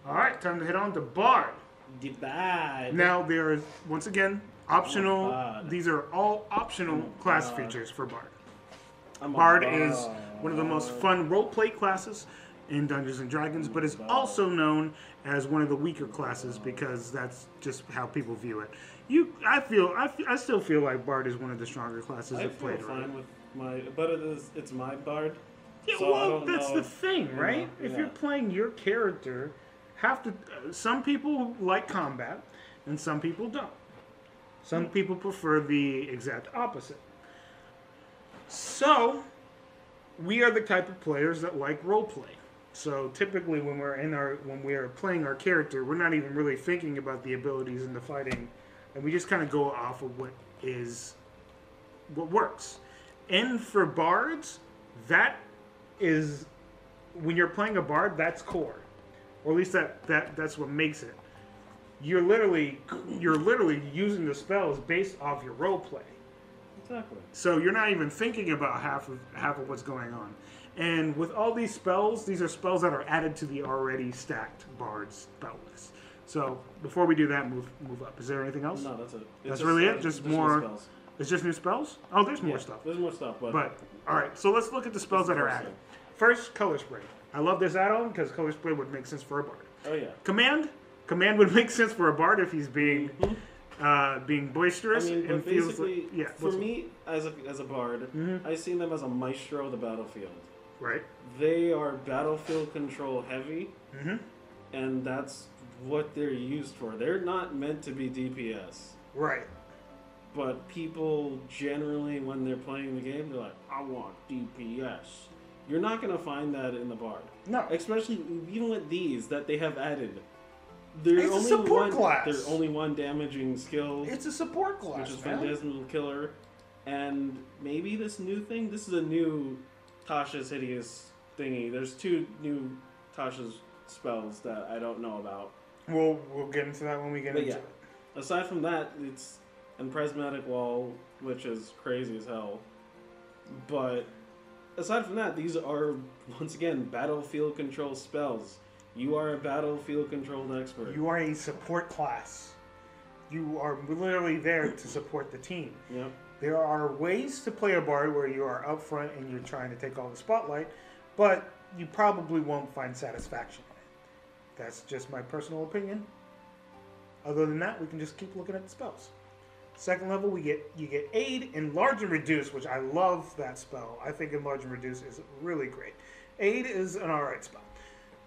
All right, time to hit on to Bard. The bad. Now there is once again optional. Bard. These are all optional I'm a class bard. features for Bard. I'm a Bard is one of the most fun roleplay classes in Dungeons and Dragons, but is Bard. also known as one of the weaker classes because that's just how people view it. I still feel like Bard is one of the stronger classes I I've feel played. fine with my, but it's my bard. Yeah, So I well, don't that's know the if, thing, right? yeah. If you're playing your character, some people like combat, and some people don't. Some people prefer the exact opposite. So, we are the type of players that like roleplay. So typically, when we are playing our character, we're not even really thinking about the abilities and the fighting, and we just kind of go off of what works. And for bards, that is when you're playing a bard, that's core, or at least that's what makes it. You're literally using the spells based off your role play. Exactly. So you're not even thinking about half of what's going on. And with all these spells, these are spells that are added to the already stacked bard spell list. So before we do that, move up. Is there anything else? No, that's it. That's really it. Just more. New spells. It's just new spells. Oh, there's more stuff. There's more stuff, But all right, so let's look at the spells that are added. First, color spray. I love this add-on because color spray would make sense for a bard. Oh yeah. Command would make sense for a bard if he's being boisterous I mean, and but feels basically, like, for me as a bard, I see them as a maestro of the battlefield. right. They are battlefield control heavy, Mm-hmm. and that's what they're used for. They're not meant to be DPS. Right. But people generally, when they're playing the game, they're like, I want DPS. You're not going to find that in the bard. No. Especially even with these that they have added. It's a support class. There's only one damaging skill, It's a support class, which is man. Phantasmal Killer. And maybe this new thing, this is a new Tasha's Hideous thingy. There's two new Tasha's spells that I don't know about. We'll get into that when we get But into yeah. it. Aside from that, it's and Prismatic Wall, which is crazy as hell. But aside from that, these are once again battlefield control spells. You are a battlefield controlled expert. You are a support class. You are literally there to support the team. Yep. There are ways to play a bard where you are up front and you're trying to take all the spotlight, but you probably won't find satisfaction in it. That's just my personal opinion. Other than that, we can just keep looking at the spells. Second level, you get Aid, Enlarge, and Reduce, which I love that spell. I think Enlarge and Reduce is really great. Aid is an alright spell.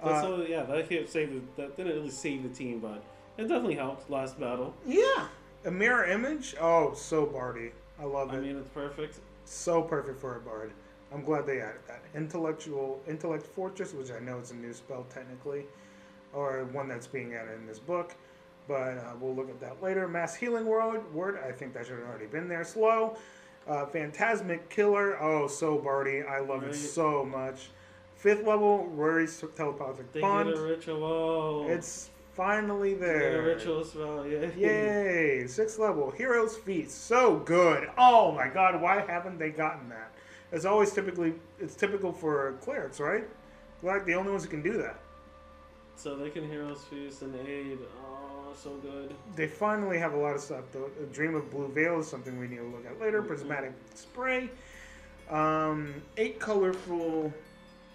So yeah, that didn't really save the team, but it definitely helped last battle. Yeah, a mirror image. Oh, so bardy. I love it. I mean, it's perfect. So perfect for a bard. I'm glad they added that. Intellect Fortress, which I know is a new spell technically, or one that's being added in this book, but we'll look at that later. Mass Healing Word, I think that should have already been there. Slow. Phantasmic Killer, oh, so bardy. I love it so much. 5th level, Rory's Telepathic Bond. They get a ritual. It's finally there. They get a ritual spell, yay. Yay! 6th level, Hero's Feast. So good. Oh my god, why haven't they gotten that? It's typical for clerics, right? They're like the only ones who can do that. So they can Hero's Feast and Aid. Oh, so good. They finally have a lot of stuff, though. A Dream of Blue Veil is something we need to look at later. Prismatic Spray. 8 colorful...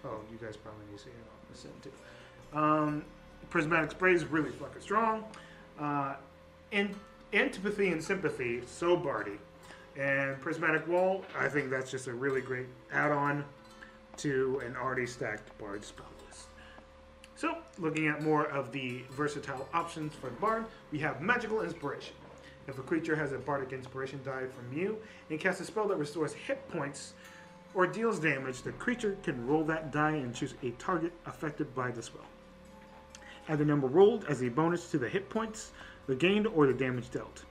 Oh, you guys probably need to see it on the too. Prismatic Spray is really fucking strong. Antipathy and Sympathy, so bardy. And Prismatic Wall, I think that's just a really great add-on to an already stacked Bard spell list. So, looking at more of the versatile options for the Bard, we have Magical Inspiration. If a creature has a Bardic Inspiration die from you and casts a spell that restores hit points or deals damage, the creature can roll that die and choose a target affected by the spell. Add the number rolled as a bonus to the hit points, the gained, or the damage dealt.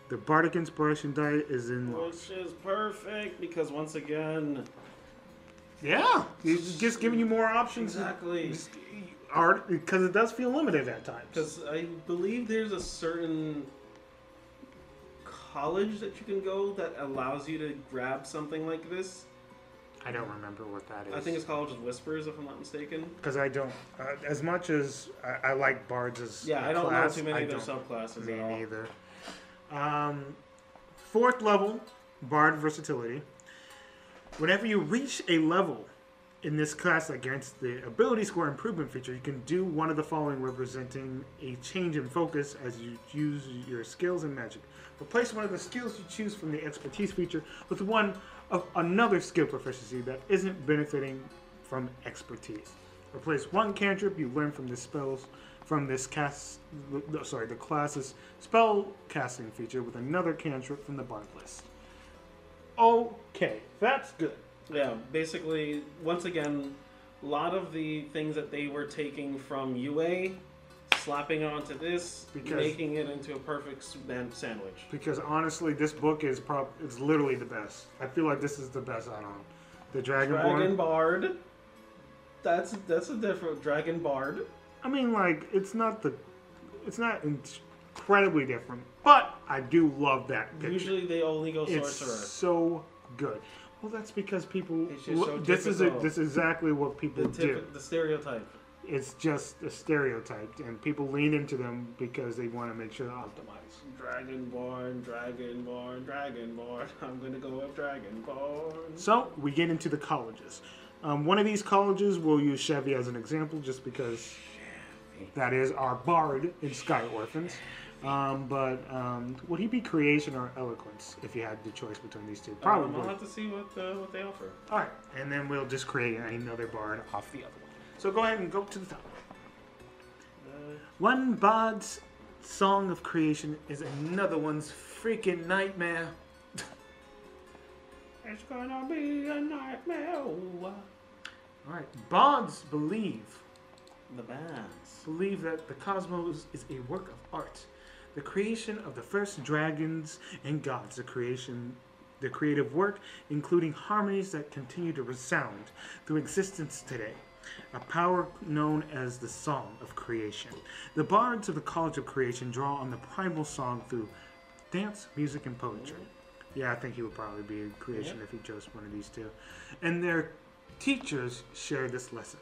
The Bardic Inspiration die is in loss. Which is perfect because once again... Yeah, it's just giving you more options. Exactly. Because it does feel limited at times. Because I believe there's a certain college that you can go that allows you to grab something like this. I don't remember what that is. I think it's called just Whispers, if I'm not mistaken. Because I don't, as much as I like bards as I don't class, know too many of their subclasses me at all. neither. 4th level, bard versatility. Whenever you reach a level in this class that grants the ability score improvement feature, you can do one of the following, representing a change in focus as you use your skills and magic. Replace one of the skills you choose from the expertise feature with one of another skill proficiency that isn't benefiting from expertise. Replace one cantrip you learn from the spells from this the class's spell casting feature with another cantrip from the bard list. Okay, that's good. Yeah, basically, once again, a lot of the things that they were taking from UA, slapping onto this, making it into a perfect sandwich. Because honestly, this book is literally the best. I feel like this is the best out on the Dragonborn. Dragon Bard. That's a different Dragon Bard. I mean, like it's not incredibly different, but I do love that picture. Usually, they only go sorcerer. It's so good. Well, that's because people. So this is exactly what people do. The stereotype. It's just a stereotype, and people lean into them because they want to make sure they're optimized. Dragonborn. I'm gonna go with Dragonborn. So we get into the colleges. One of these colleges, we'll use Chevy as an example, just because that is our bard in Sky Orphans. But would he be creation or eloquence if you had the choice between these two? Probably. I'll have to see what they offer. All right, and then we'll just create another bard off the other one. So go ahead and go to the top. One bard's song of creation is another one's freaking nightmare. It's gonna be a nightmare. All right, bards believe that the cosmos is a work of art. The creation of the first dragons and gods, the creative work, including harmonies that continue to resound through existence today. A power known as the Song of Creation. The bards of the College of Creation draw on the primal song through dance, music, and poetry. Yeah, I think he would probably be a creation if he chose one of these two. And their teachers share this lesson.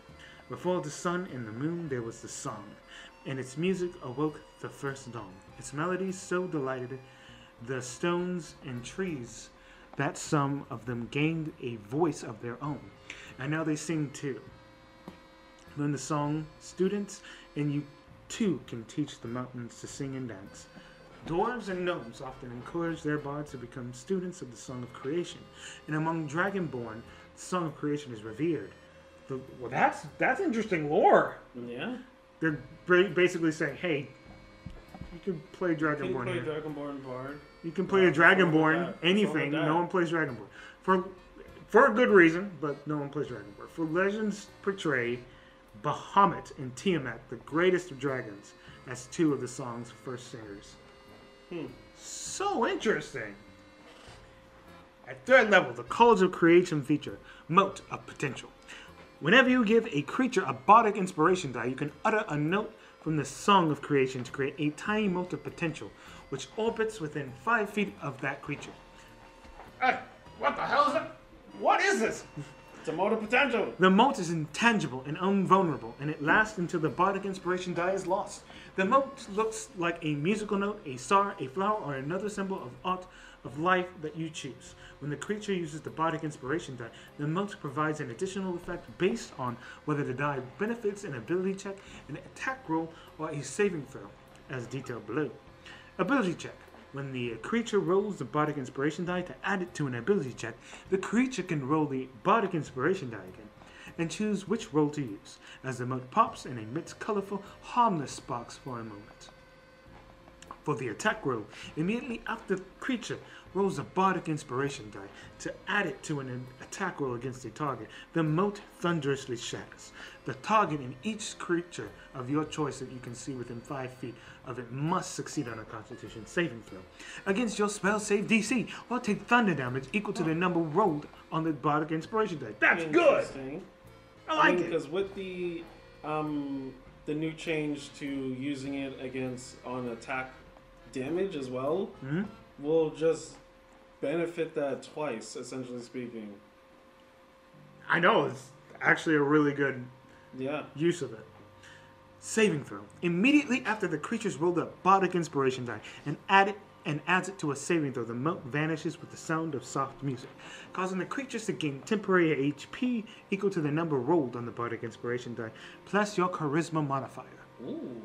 Before the sun and the moon, there was the song, and its music awoke the first dawn. Its melodies so delighted the stones and trees that some of them gained a voice of their own, and now they sing too. Learn the song, students, and you too can teach the mountains to sing and dance. Dwarves and gnomes often encourage their bards to become students of the Song of Creation, and among Dragonborn, the Song of Creation is revered. Well, that's interesting lore. Yeah. They're basically saying, hey, you can play Dragonborn You can play here. Dragonborn Bard. You can play a Dragonborn, anything. No one plays Dragonborn. For a good reason, but no one plays Dragonborn. For legends portray Bahamut and Tiamat, the greatest of dragons, as two of the song's first singers. So interesting. At 3rd level, the College of Creation feature, Mote of Potential. Whenever you give a creature a bardic inspiration die, you can utter a note from the Song of Creation to create a tiny mote of potential, which orbits within 5 feet of that creature. Hey, what the hell is it? What is this? It's a mote of potential. The mote is intangible and invulnerable, and it lasts until the bardic inspiration die is lost. The mote looks like a musical note, a star, a flower, or another symbol of art of life that you choose. When the creature uses the bardic inspiration die, the mote provides an additional effect based on whether the die benefits an ability check, an attack roll, or a saving throw, as detailed below. Ability check. When the creature rolls the bardic inspiration die to add it to an ability check, the creature can roll the bardic inspiration die again and choose which roll to use, as the mote pops and emits colorful, harmless sparks for a moment. For the attack roll, immediately after the creature rolls a bardic inspiration die to add it to an attack roll against a target, the mote thunderously shatters. The target in each creature of your choice that you can see within 5 feet of it must succeed on a Constitution saving throw against your spell save DC, or take thunder damage equal to the number rolled on the bardic inspiration die. That's good. I like it. Because with the new change to using it against on attack damage as well, will just benefit that twice, essentially speaking. I know, it's actually a really good Yeah. use of it. Saving throw. Immediately after the creature's rolled a bardic inspiration die and adds it to a saving throw, the melt vanishes with the sound of soft music, causing the creatures to gain temporary HP equal to the number rolled on the bardic inspiration die, plus your charisma modifier. Ooh.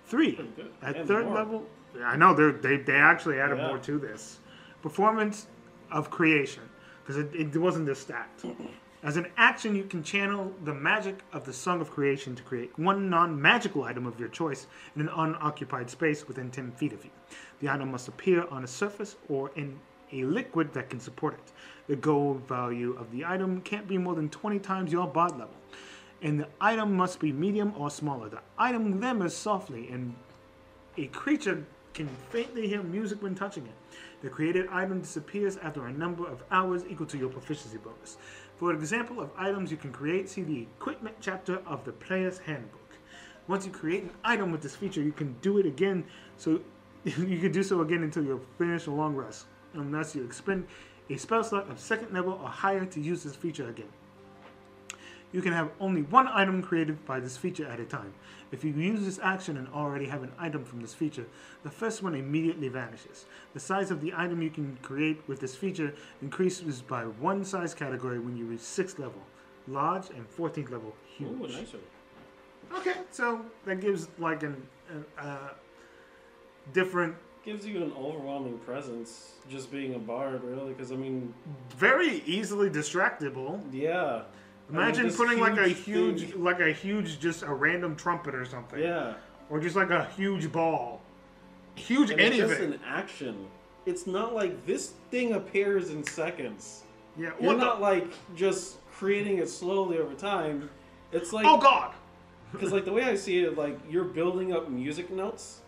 3. Pretty good. At And third more. level, I know they actually added Yeah. more to this. Performance of creation, because it wasn't this stacked. As an action, you can channel the magic of the Song of Creation to create one non-magical item of your choice in an unoccupied space within 10 feet of you. The item must appear on a surface or in a liquid that can support it. The gold value of the item can't be more than 20 times your bard level, and the item must be medium or smaller. The item glimmers softly, and a creature can faintly hear music when touching it. The created item disappears after a number of hours equal to your proficiency bonus. For an example of items you can create, see the equipment chapter of the player's handbook. Once you create an item with this feature, you can do it again, so you can do so again until you're finished a long rest, unless you expend a spell slot of 2nd level or higher to use this feature again. You can have only one item created by this feature at a time. If you use this action and already have an item from this feature, the first one immediately vanishes. The size of the item you can create with this feature increases by one size category when you reach 6th level, large, and 14th level, huge. Ooh, nicer. Okay, so that gives like a different, Gives you an overwhelming presence just being a bard, really, because I mean, very easily distractible. yeah. Imagine this putting like a thing- huge, just a random trumpet or something. Yeah. Or just like a huge ball. Huge And it's any of just it. an action. It's not like this thing appears in seconds. Yeah. You're What not like just creating it slowly over time. It's like Oh God. because like the way I see it, like you're building up music notes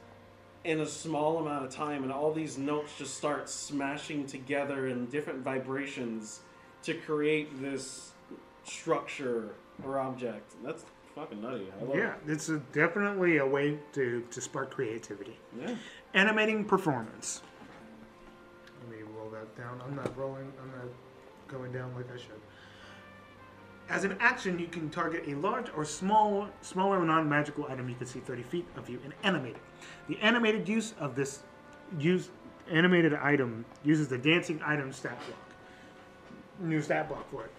in a small amount of time, and all these notes just start smashing together in different vibrations to create this structure or object. That's fucking nutty. I love Yeah, it's definitely a way to spark creativity. it. Yeah. Animating performance. Let me roll that down. I'm not going down like I should. As an action, you can target a large or smaller non-magical item you can see 30 feet of you and animate it. The animated use of this animated item uses the dancing item stat block. New stat block for it,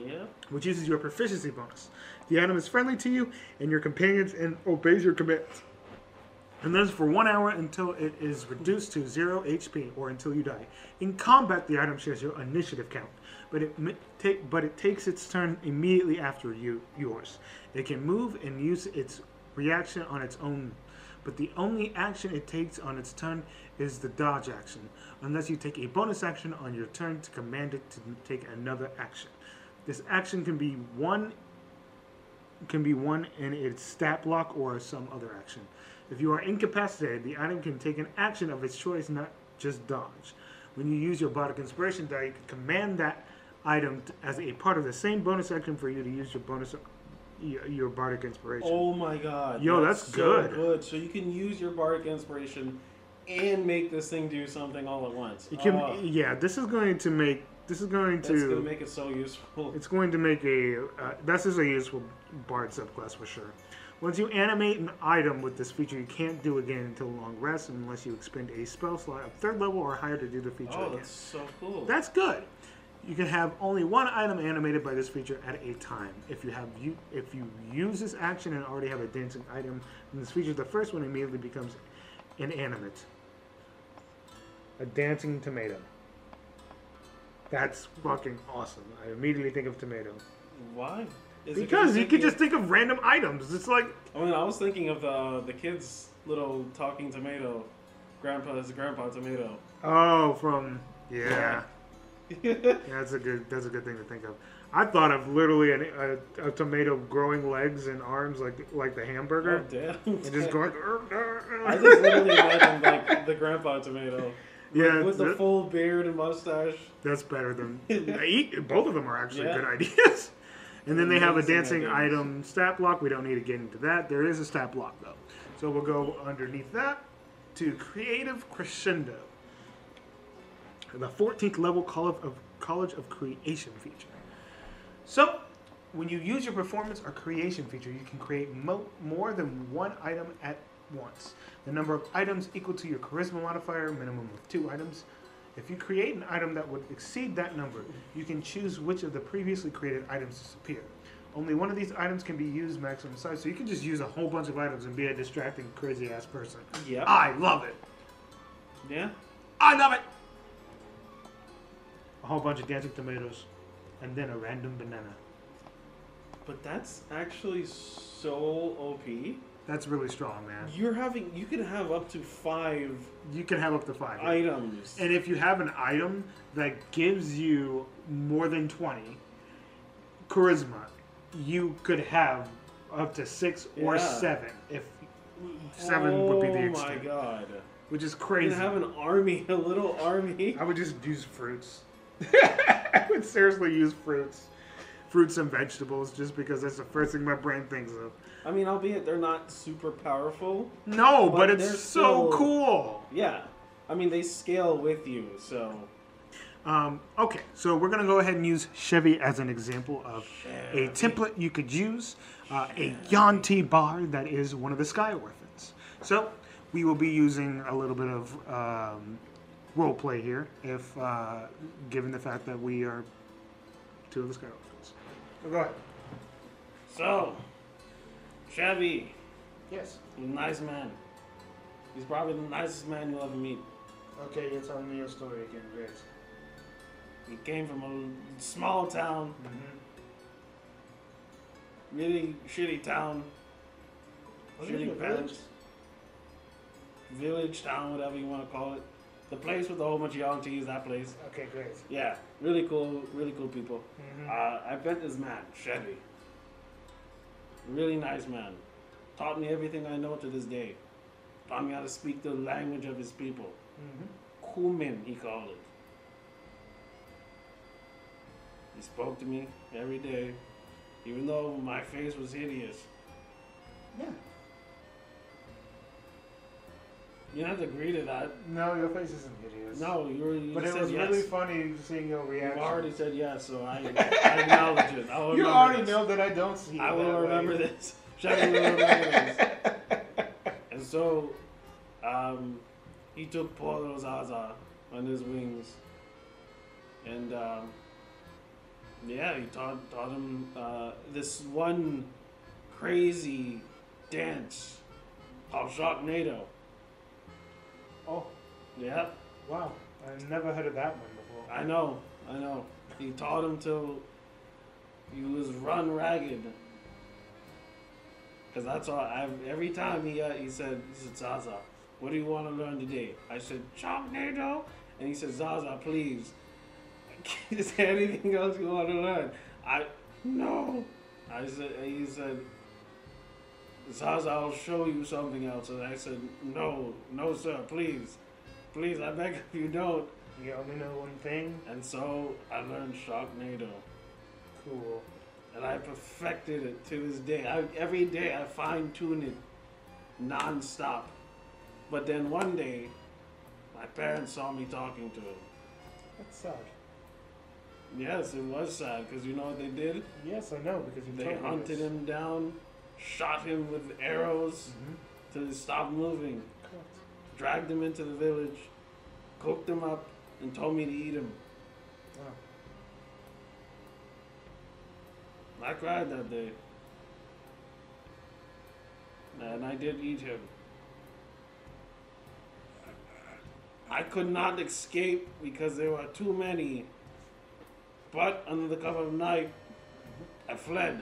Yeah. which uses your proficiency bonus. The item is friendly to you and your companions and obeys your commands. And lives for 1 hour until it is reduced to 0 HP or until you die. In combat, the item shares your initiative count, but it takes its turn immediately after yours. It can move and use its reaction on its own, but the only action it takes on its turn is the dodge action, unless you take a bonus action on your turn to command it to take another action. This action can be one in its stat block or some other action. If you are incapacitated, the item can take an action of its choice, not just dodge. When you use your bardic inspiration die, you can command that item as a part of the same bonus action for you to use your bardic inspiration. Oh my god. Yo, that's so good. So you can use your bardic inspiration and make this thing do something all at once. You can, yeah, this is going to make That's gonna make it so useful. It's going to make this is a useful bard subclass for sure. Once you animate an item with this feature, you can't do again until long rest unless you expend a spell slot of 3rd level or higher to do the feature again. That's so cool. That's good. You can have only one item animated by this feature at a time. If you use this action and already have a dancing item in this feature, the first one immediately becomes inanimate. A dancing tomato. That's fucking awesome. I immediately think of tomato. Why? Because you could just think of random items. It's like... I mean, I was thinking of the kid's little talking tomato. Grandpa's grandpa tomato. Oh, from... Yeah. Yeah, that's a good thing to think of. I thought of literally a tomato growing legs and arms like the hamburger. Oh, damn. And just going... I just literally imagined like the grandpa tomato. Yeah, with the full beard and mustache. That's better than... Both of them are actually good ideas. And then they have a dancing item stat block. We don't need to get into that. There is a stat block, though. So we'll go underneath that to Creative Crescendo. The 14th level College of Creation feature. So, when you use your performance or creation feature, you can create more than one item at once. The number of items equal to your charisma modifier, minimum of 2 items. If you create an item that would exceed that number, you can choose which of the previously created items disappear. Only one of these items can be used maximum size, so you can just use a whole bunch of items and be a distracting, crazy-ass person. Yep. I love it. Yeah. I love it. A whole bunch of dancing tomatoes, and then a random banana. But that's actually so OP. That's really strong, man. You can have up to 5 You can have up to 5 items. And if you have an item that gives you more than 20 charisma, you could have up to 6 or 7. If 7 would be the extent. Oh my god. Which is You crazy. can have an army, a little army. I would just use fruits. I would seriously use fruits. Fruits and vegetables, just because that's the first thing my brain thinks of. I mean, albeit they're not super powerful. No, but it's they're so still cool. Yeah. I mean, they scale with you, so. Okay, so we're going to go ahead and use Chevy as an example of a template you could use. A Yanti bar that is one of the Sky Orphans. So we will be using a little bit of role play here, if given the fact that we are 2 of the Sky Orphans. So go ahead. So, Chevy, Yes. he's a nice man. He's probably the nicest man you'll ever meet. Okay, you're telling me your story again, great. He came from a small town, really shitty town, shitty parents. Village, town, whatever you want to call it. The place with a whole bunch of young teas, that place. Okay, great. Yeah, really cool people. I met this man, Chevy. Really nice man. Taught me everything I know to this day. Taught me how to speak the language of his people. Kumin, he called it. He spoke to me every day, even though my face was hideous. Yeah. You don't have to agree to that. No, your face isn't hideous. No, you but it said was yes. really funny seeing your reaction. You already said yes, so I acknowledge it. I will You remember already this. know that I don't see it. I will that remember way. this. Chevy will remember this. And so, he took poor little Zaza on his wings, and yeah, he taught him this one crazy dance called Sharknado. Oh, Yeah, wow. I never heard of that one before. I know. He taught him till he was run ragged. Cause that's all. Every time he said, Zaza, what do you want to learn today? I said Sharknado, and he said, Zaza, please. Is there anything else you want to learn? No. He said, Zaza, I'll show you something else. And I said, no, sir, please, I beg if you don't. You only know one thing? And so I learned Sharknado. Cool. And I perfected it to this day. Every day I fine tune it non-stop. But then one day, my parents saw me talking to him. That's sad. Yes, it was sad, because you know what they did? Yes, I know, because you They told me hunted this. him down, shot him with arrows till he stopped moving, Correct. dragged him into the village, cooked him up, and told me to eat him. Wow. I cried that day. And I did eat him. I could not escape because there were too many. But under the cover of night, I fled.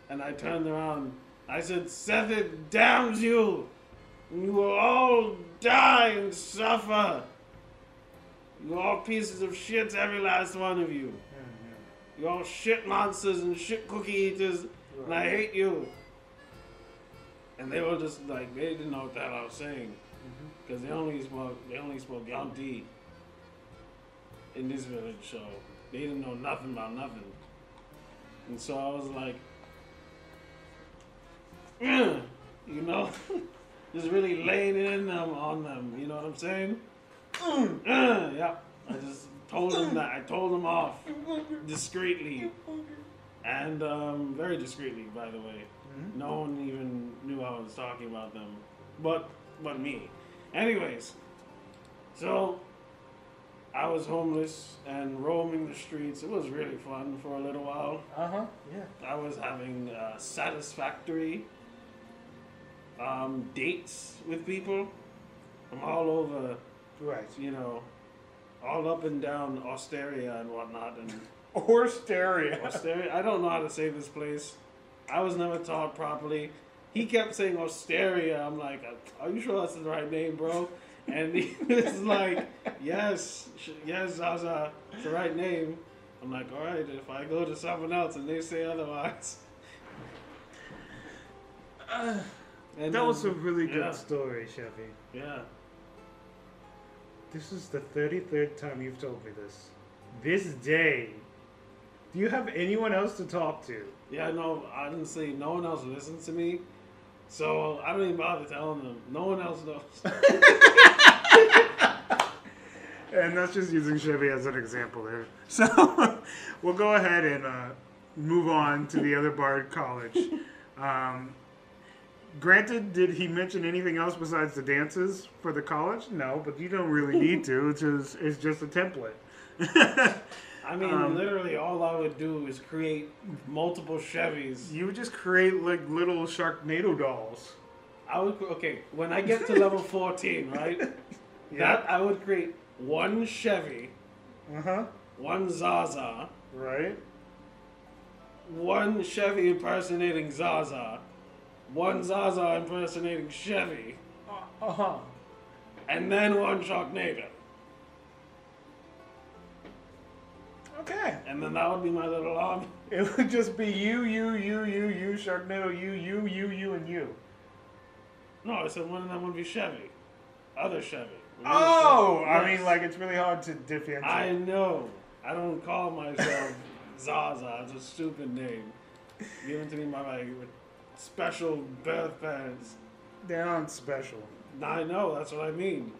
And I turned around. I said, Seth, it damns you! And you will all die and suffer. You're all pieces of shit, every last one of you. You're all shit monsters and shit cookie eaters, and I hate you. And they were just like, they didn't know what the hell I was saying. Because they only spoke Yanti in this village, so they didn't know nothing about nothing. And so I was like, you know, just really laying it in them on them, you know what I'm saying? Yeah, I just told him that. I told him off discreetly. And very discreetly, by the way. Mm-hmm. No one even knew I was talking about them. But me. Anyways. So, I was homeless and roaming the streets. It was really fun for a little while. Uh-huh, yeah. I was having satisfactory dates with people from all over. Right. You know, all up and down Osteria and whatnot. And Osteria. I don't know how to say this place. I was never taught properly. He kept saying Osteria. I'm like, are you sure that's the right name, bro? And he was like, yes, Zaza, it's the right name. I'm like, all right, if I go to someone else and they say otherwise. That was a really good story, Chevy. Yeah. This is the 33rd time you've told me this. This day. Do you have anyone else to talk to? Yeah, no, honestly, no one else listens to me. So I don't even bother telling them. No one else knows. And that's just using Chevy as an example there. So we'll go ahead and move on to the other Bard College. Granted, did he mention anything else besides the dances for the college? No, but you don't really need to. It's just a template. I mean, literally all I would do is create multiple Chevys. You would just create like little Sharknado dolls. When I get to level 14, right? Yeah. That I would create one Chevy. Uh-huh. One Zaza. Right. One Chevy impersonating Zaza. One Zaza impersonating Chevy. Uh-huh. And then one Sharknado. Okay. And then that would be my little army. It would just be you, Sharknado, you, and you. No, I said one of them would be Chevy. Other Chevy. Oh! Chevy. I mean, like, it's really hard to differentiate. I know. I don't call myself Zaza. It's a stupid name. Given to me by my special birth parents. They aren't special. I know, that's what I mean.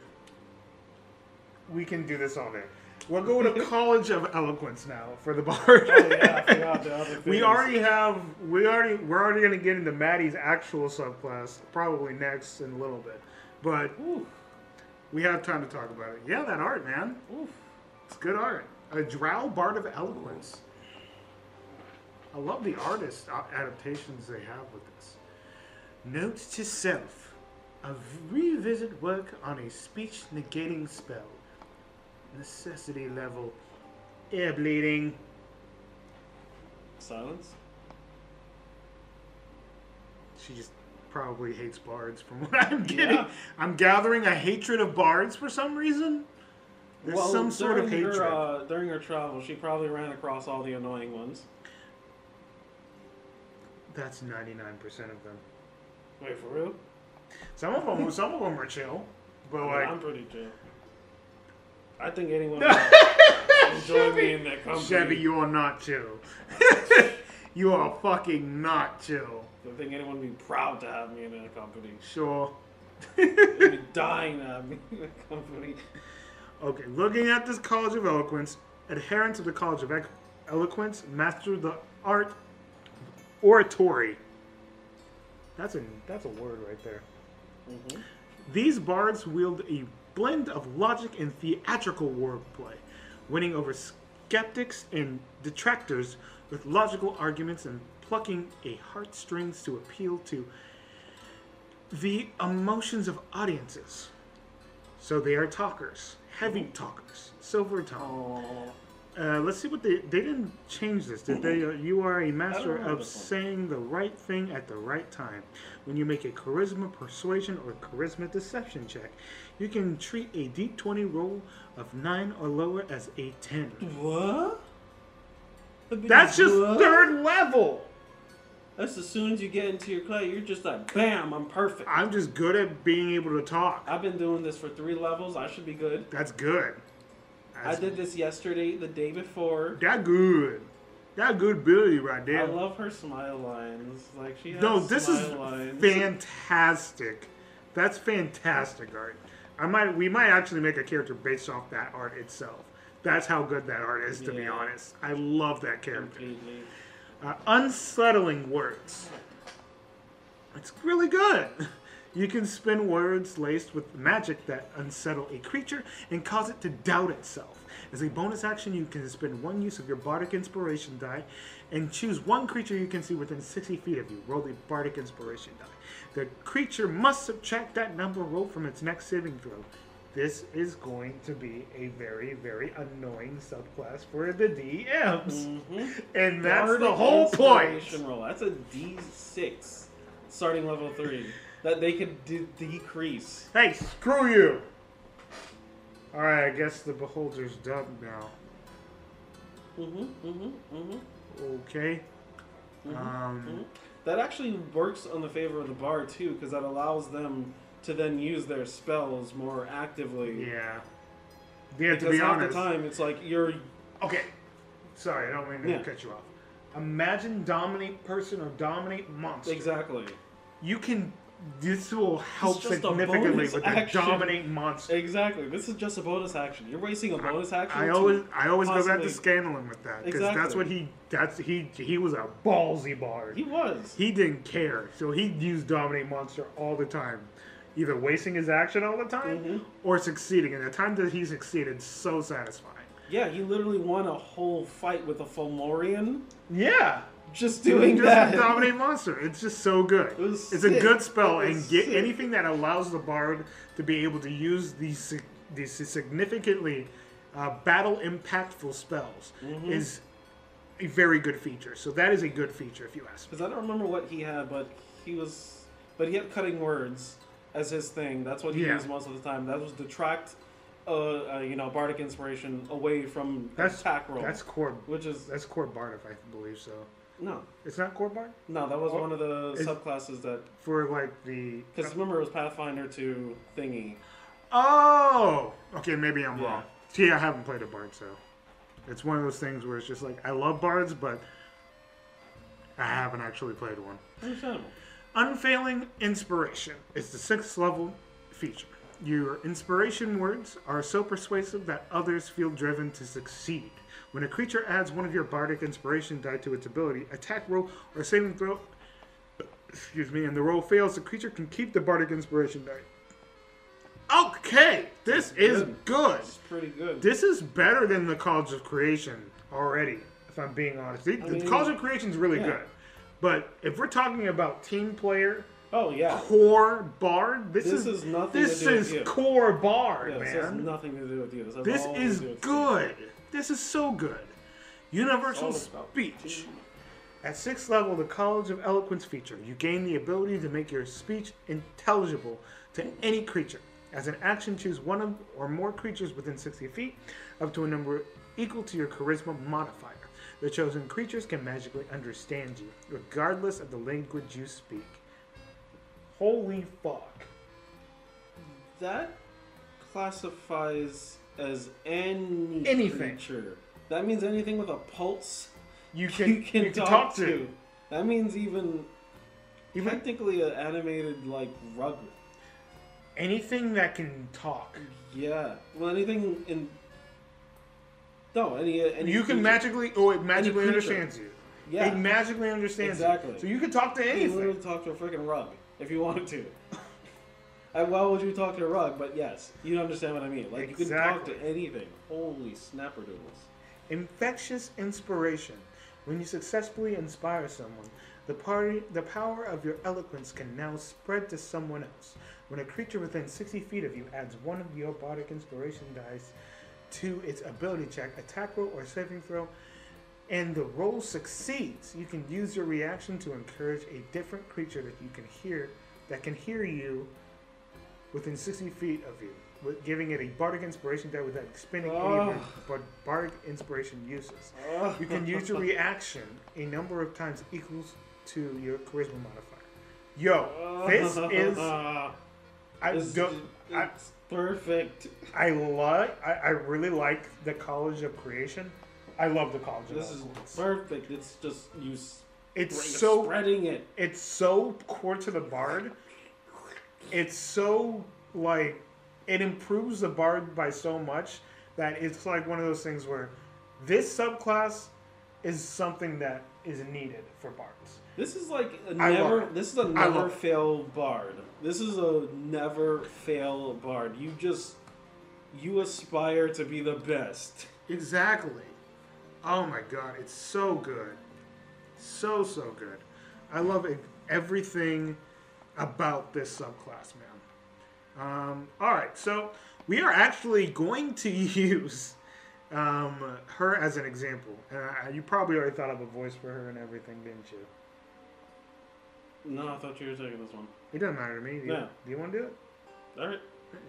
We can do this all day. We'll go to College of Eloquence now for the Bard. Oh yeah, I forgot the other things. We're already going to get into Maddie's actual subclass probably next in a little bit, but we have time to talk about it. Yeah, that art, man. Oof. It's good art. A Drow Bard of Eloquence. I love the artist adaptations they have with this. Note to self: a revisit work on a speech negating spell. Necessity level. Air bleeding. Silence? She just probably hates bards from what I'm getting. Yeah. I'm gathering a hatred of bards for some reason. There's some sort of hatred. During her travel, she probably ran across all the annoying ones. That's 99% of them. Wait, for real? Some of them are chill, but like I'm pretty chill. I think anyone would enjoy me in that company. Chevy, you are not chill. You are fucking not chill. I think anyone would be proud to have me in that company. Sure. They'd be dying to have me in that company. Okay, looking at this College of Eloquence, adherents of the College of Eloquence master the art oratory. That's a word right there. Mm-hmm. These bards wield a blend of logic and theatrical wordplay, winning over skeptics and detractors with logical arguments and plucking a heartstrings to appeal to the emotions of audiences. So they are talkers, heavy talkers, silver tongue. Let's see what they didn't change this, did they? You are a master of saying the right thing at the right time. When you make a charisma persuasion or charisma deception check, you can treat a D20 roll of 9 or lower as a 10. What? That's just third level. That's as soon as you get into your clay, you're just like, bam, I'm perfect. I'm just good at being able to talk. I've been doing this for 3 levels. I should be good. That's good. I did this yesterday, the day before. That good. That good ability right there. I love her smile lines. Like she has this is lines. Fantastic. That's fantastic art. We might actually make a character based off that art itself. That's how good that art is, to be Yeah. honest. I love that character. Completely. Unsettling words. It's really good. You can spin words laced with magic that unsettle a creature and cause it to doubt itself. As a bonus action, you can spend one use of your Bardic Inspiration die and choose one creature you can see within 60 feet of you. Roll the Bardic Inspiration die. The creature must subtract that number rolled from its next saving throw. This is going to be a very, very annoying subclass for the DMs. And that's Bardic the whole point. Inspiration roll. That's a D6 starting level 3 that they could decrease. Hey, screw you! Alright, I guess the Beholder's done now. Okay. That actually works on the favor of the bard too, because that allows them to then use their spells more actively. Yeah. Yeah, to Because be half honest. the time it's like you're... Okay. Sorry, I don't mean to cut you off. Imagine dominate person or dominate monster. Exactly. You can... This will help just a significantly bonus with the action. dominate monster. Exactly. This is just a bonus action. You're wasting a bonus action. I always go back to Scanlan with that. Because that's what he was a ballsy bard. He was. He didn't care. So he used dominate monster all the time. Either wasting his action all the time or succeeding. And the time that he succeeded, so satisfying. Yeah, he literally won a whole fight with a Fomorian. Yeah. Just doing that. Dominate monster. It's just so good. It's a good spell, and get anything that allows the bard to be able to use these significantly battle impactful spells is a very good feature. So that is a good feature, if you ask me. Because I don't remember what he had, but he had cutting words as his thing. That's what he used most of the time. That was detract, bardic inspiration away from attack roll. That's core. That's core bard, if I believe so. No. It's not core bard? No, that was one of the subclasses that... For, like, the... Because remember, it was Pathfinder 2 thingy. Oh! Okay, maybe I'm wrong. See, I haven't played a bard, so... It's one of those things where it's just like, I love bards, but... I haven't actually played one. Understandable. Unfailing Inspiration is the 6th level feature. Your inspiration words are so persuasive that others feel driven to succeed. When a creature adds one of your bardic inspiration die to its ability, attack roll, or saving throw, and the roll fails, the creature can keep the bardic inspiration die. Okay, this is good. It's pretty good. This is better than the College of Creation already, if I'm being honest. The College of Creation is really good. But if we're talking about team player, core bard, this is nothing. This to do is with you. Core bard, man. This has nothing to do with you. This is good. This is so good. Universal Speech. At 6th level, the College of Eloquence feature. You gain the ability to make your speech intelligible to any creature. As an action, choose one or more creatures within 60 feet, up to a number equal to your charisma modifier. The chosen creatures can magically understand you, regardless of the language you speak. Holy fuck. That classifies as anything. Creature. That means anything with a pulse you can talk to. That means even technically an animated like rug. Anything that can talk. Yeah. Well, anything in... No, any you can magically... Oh, it magically understands you. Yeah. It magically understands you. So you can talk to anything. You can literally talk to a freaking rug if you wanted to. Why would you talk to a rug? But yes, you understand what I mean. Like, you can talk to anything. Holy snapperdoodles. Infectious Inspiration. When you successfully inspire someone, the power of your eloquence can now spread to someone else. When a creature within 60 feet of you adds one of your bardic inspiration dice to its ability check, attack roll, or saving throw, and the roll succeeds, you can use your reaction to encourage a different creature that can hear you within 60 feet of you, giving it a bardic inspiration die without expending any of your bardic inspiration uses. You can use your reaction a number of times equals to your charisma modifier. Yo, this is... It's perfect. I really like the College of Creation. I love the College of Eloquence. This is perfect. It's just spreading it. It's so core to the bard. It's so like it improves the bard by so much that it's like one of those things where this subclass is something that is needed for bards. This is like a I love never. it. This is a I never love it. fail bard. This is a never fail bard. You aspire to be the best. Exactly. Oh my god, it's so good. So good. I love everything about this subclass, man. Alright, so we are actually going to use her as an example. You probably already thought of a voice for her and everything, didn't you? No, I thought you were taking this one. It doesn't matter to me. No. Do you want to do it? All right.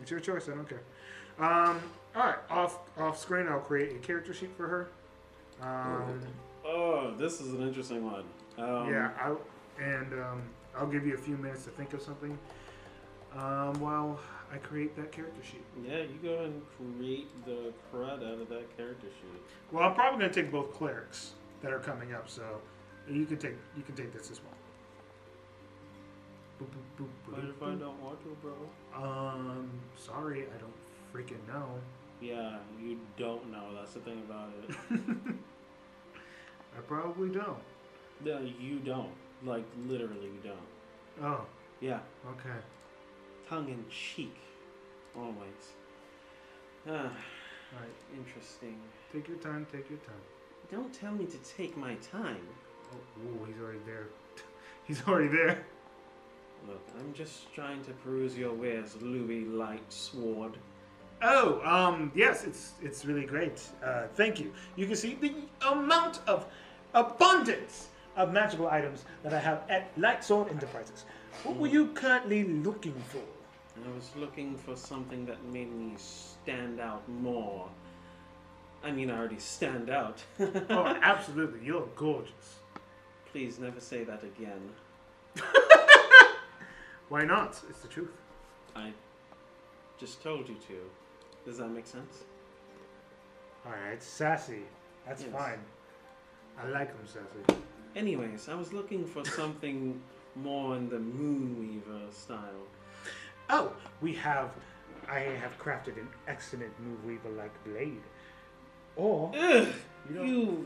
It's your choice. I don't care. Alright, off screen, I'll create a character sheet for her. Oh, this is an interesting one. Yeah, I'll give you a few minutes to think of something while I create that character sheet. Yeah, you go ahead and create the crud out of that character sheet. Well, I'm probably going to take both clerics that are coming up, so you can take this as well. Boop, boop, boop, What boop, if I boop. don't want to, bro? Sorry, I don't freaking know. Yeah, you don't know. That's the thing about it. I probably don't. No, you don't. Like, literally, you don't. Oh, Yeah. okay. Tongue in cheek. Always. Ah, Alright, interesting. take your time, take your time. Don't tell me to take my time. Oh, ooh, he's already there. He's already there. Look, I'm just trying to peruse your wares, Louis Light Sword. Oh, yes, it's really great. Thank you. You can see the amount of abundance of magical items that I have at Lightsword Enterprises. What were you currently looking for? I was looking for something that made me stand out more. I mean, I already stand out. Oh, absolutely. You're gorgeous. Please never say that again. Why not? It's the truth. I just told you to. Does that make sense? All right, sassy. That's Yes. fine. I like them sassy. Anyways, I was looking for something more in the Moonweaver style. Oh, I have crafted an excellent Moonweaver-like blade. Or Ugh! you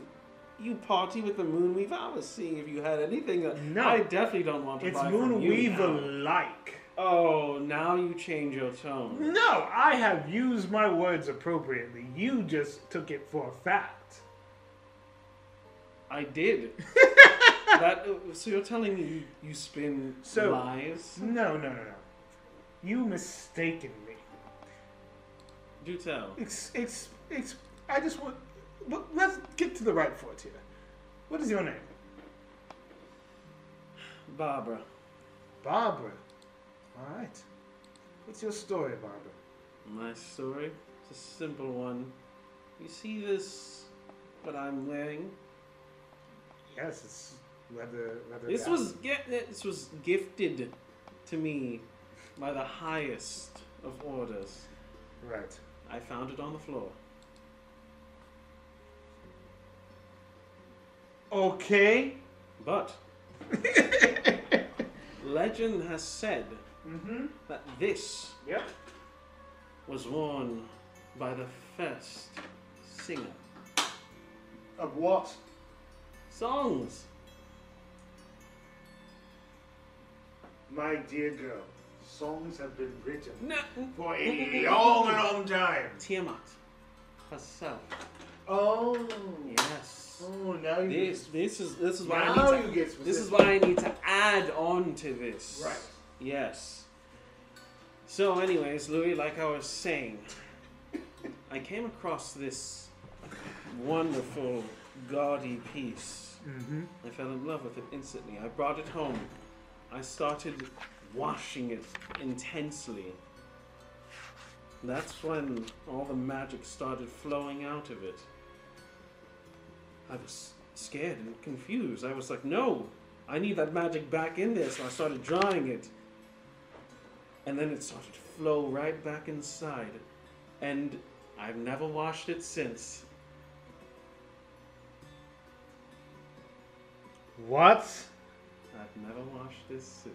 You party with the Moonweaver? I was seeing if you had anything. No. I definitely don't want to it's buy from you now. Moonweaver-like. Oh, now you change your tone. No, I have used my words appropriately. You just took it for a fact. I did. So you're telling me you spin lies? No. You mistaken me. Do tell. I just want... Let's get to the right foot here. What is your name? Barbara. Barbara. All right. What's your story, Barbara? My story? It's a simple one. You see this, what I'm wearing? Yes, it's leather. This was gifted to me by the highest of orders. Right. I found it on the floor. Okay. But legend has said that this Yep. was worn by the first singer. Of what? Songs. My dear girl, songs have been written No. for a long time. Tiamat herself. Oh. Yes. Oh, now you This is why now I need you to, get this specific. is why I need to add on to this. Right. Yes. So, anyways, Louis, like I was saying, I came across this wonderful, gaudy piece. Mm-hmm. I fell in love with it instantly. I brought it home. I started washing it intensely. That's when all the magic started flowing out of it. I was scared and confused. I was like, no, I need that magic back in there. So I started drying it. And then it started to flow right back inside. And I've never washed it since. What? I've never washed this since.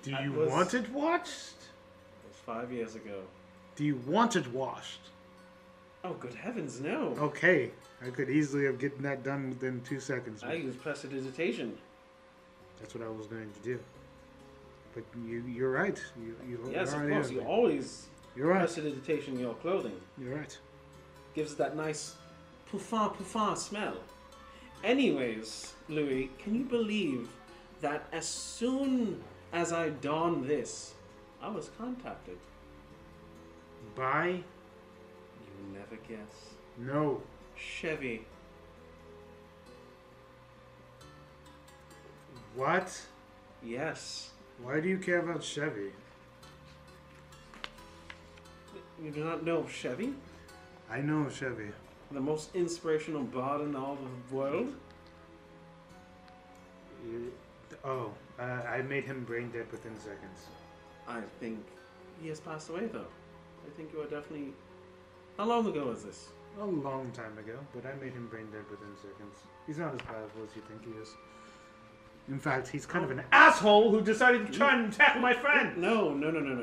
Do That you was- want it washed? It was 5 years ago. Do you want it washed? Oh, good heavens, no. Okay, I could easily have gotten that done within 2 seconds. I use prestidigitation. That's what I was going to do. But you're right. Yes, you're of right course. anyway. You always You're right. prestidigitation your clothing. You're right. Gives that nice puffin smell. Anyways, Louis, can you believe that as soon as I donned this, I was contacted? By? You never guess. No. Chevy. What? Yes. Why do you care about Chevy? You do not know Chevy? I know Chevy. The most inspirational bard in all the world? I made him brain dead within seconds. I think he has passed away, though. I think you are definitely... How long ago was this? A long time ago, but I made him brain dead within seconds. He's not as powerful as you think he is. In fact, he's kind of an asshole who decided to try and attack my friend! No.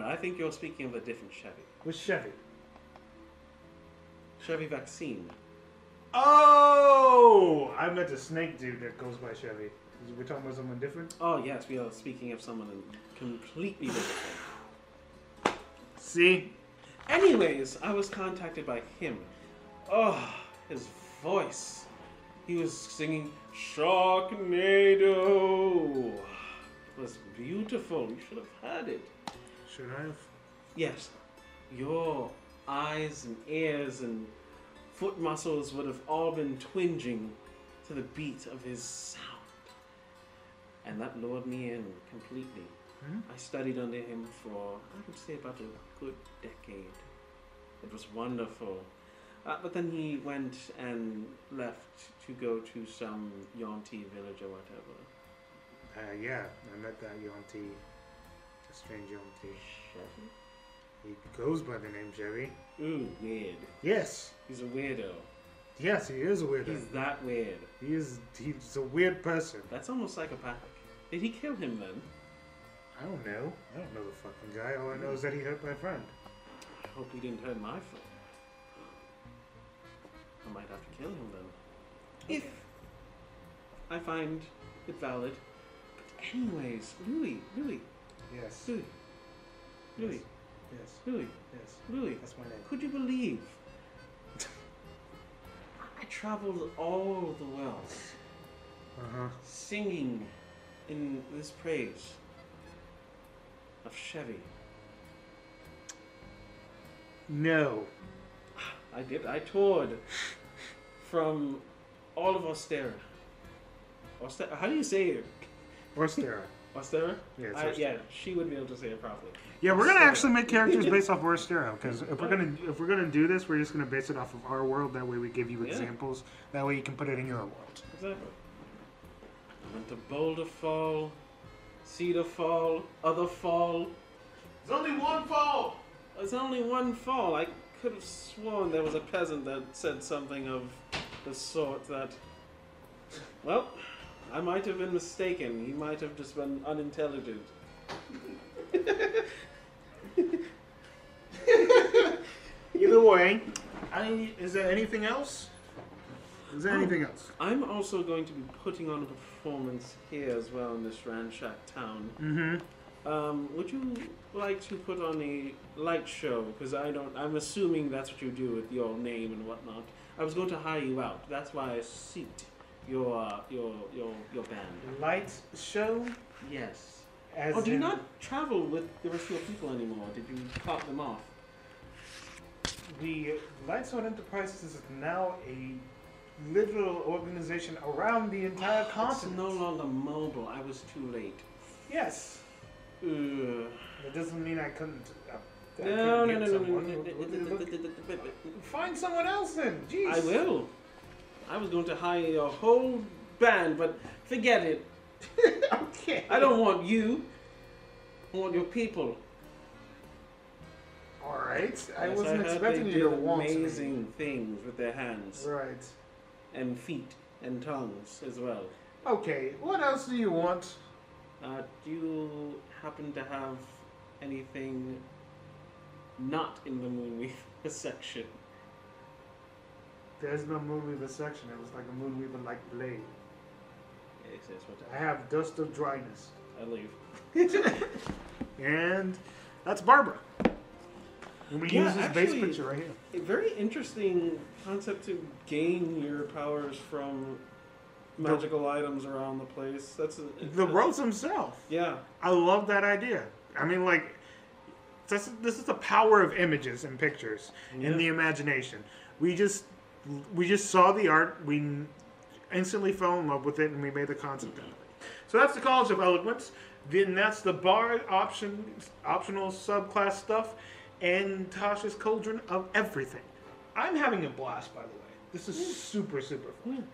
I think you're speaking of a different Chevy. What's Chevy? Chevy Vaccine. Oh! I meant a snake dude that goes by Chevy. We're talking about someone different? Oh, yes, we are speaking of someone completely different. See? Anyways, I was contacted by him. Oh, his voice. He was singing Sharknado. It was beautiful. You should have heard it. Should I have? Yes. Your eyes and ears and foot muscles would have all been twinging to the beat of his sound. And that lured me in completely. I studied under him for, I would say, about a good decade. It was wonderful. But then he went and left to go to some Yonti village or whatever. Yeah, I met that Yonti, a strange Yonti. Chevy? He goes by the name Chevy. Ooh, weird. Yes. He's a weirdo. Yes, he is a weirdo. He's that weird. He's a weird person. That's almost psychopathic. Did he kill him then? I don't know. I don't know the fucking guy. All I know is that he hurt my friend. I hope he didn't hurt my friend. I might have to kill him then. If I find it valid. But anyways, Louis. Yes. Louis. Yes. That's my name. Could you believe? I traveled all the world singing in this praise of Chevy. No. I did. I toured from all of Ostera. How do you say it? Orstera. Ostera? Yeah, it's Orstera. Yeah, she would be able to say it properly. Yeah, we're gonna actually make characters based off Orstera, because if we're gonna do this, we're just gonna base it off of our world. That way, we give you examples. That way, you can put it in your world. Exactly. I went to Boulder Fall, Cedar Fall, Other Fall. There's only one fall. There's only one fall. I could have sworn there was a peasant that said something of the sort that... Well, I might have been mistaken. He might have just been unintelligent. Either way, is there anything else? I'm also going to be putting on a performance here as well in this ransacked town. Would you like to put on a light show? Because I'm assuming that's what you do with your name and whatnot. I was going to hire you out. That's why I seeked your band. Light show? Yes. Do you in... not travel with the rest of your people anymore? Did you cut them off? The Lightsword Enterprises is now a literal organization around the entire continent. It's no longer mobile. I was too late. Yes. That doesn't mean I couldn't. No. Find someone else then. Jeez. I will. I was going to hire your whole band, but forget it. Okay. I don't want you. I want your people. All right. I Yes, wasn't I heard expecting they you to did want me. amazing things with their hands Right. and feet and tongues as well. Okay. What else do you want? Do you happen to have anything not in the Moonweaver section? There's no moon weaver section. It was like a moon weaver like blade. Yes, what I have dust of dryness. I leave. And that's Barbara. And we use this base picture right here. A very interesting concept to gain your powers from magical items around the place. The Rose himself. Yeah. I love that idea. I mean, like, this is the power of images and pictures in the imagination. We just saw the art, we instantly fell in love with it, and we made the concept out of it. So that's the College of Eloquence. Then that's the Bard optional subclass stuff, and Tasha's Cauldron of everything. I'm having a blast, by the way. This is super, super fun.